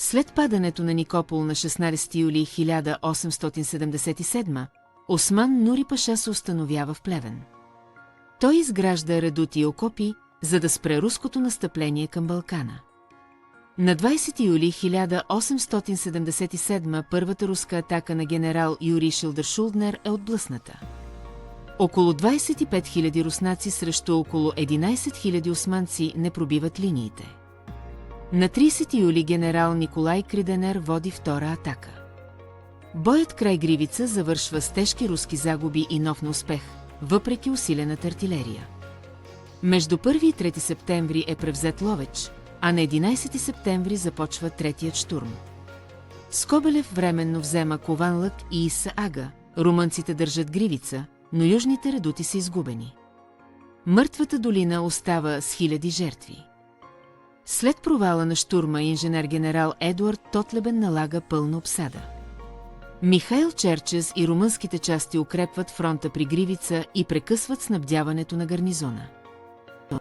След падането на Никопол на 16 юли 1877, Осман Нури Паша се установява в Плевен. Той изгражда редути и окопи, за да спре руското настъпление към Балкана. На 20 юли 1877 първата руска атака на генерал Юрий Шилдършулднер е отблъсната. Около 25 000 руснаци срещу около 11 000 османци не пробиват линиите. На 30 юли генерал Николай Криденер води втора атака. Боят край Гривица завършва с тежки руски загуби и нов неуспех, въпреки усилената артилерия. Между 1 и 3 септември е превзет Ловеч, а на 11 септември започва третият штурм. Скобелев временно взема Кованлък и Иса Ага, румънците държат Гривица, но южните редути са изгубени. Мъртвата долина остава с хиляди жертви. След провала на штурма инженер-генерал Едуард Тотлебен налага пълна обсада. Михаил Черчес и румънските части укрепват фронта при Гривица и прекъсват снабдяването на гарнизона.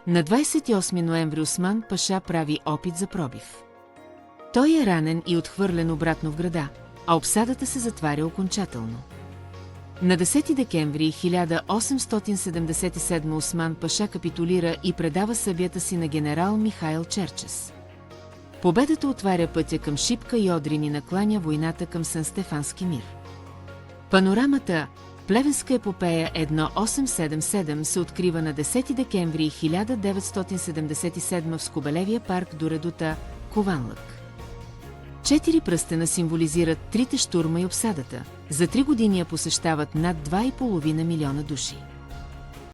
На 28 ноември Осман Паша прави опит за пробив. Той е ранен и отхвърлен обратно в града, а обсадата се затваря окончателно. На 10 декември 1877 Осман Паша капитулира и предава събията си на генерал Михаил Черчес. Победата отваря пътя към Шипка и Одрин и накланя войната към Сан-Стефански мир. Панорамата Плевенска епопея 1877 се открива на 10 декември 1977 в Скобелевия парк до редута Кованлък. 4 пръстена символизират трите щурма и обсадата. За 3 години я посещават над 2,5 милиона души.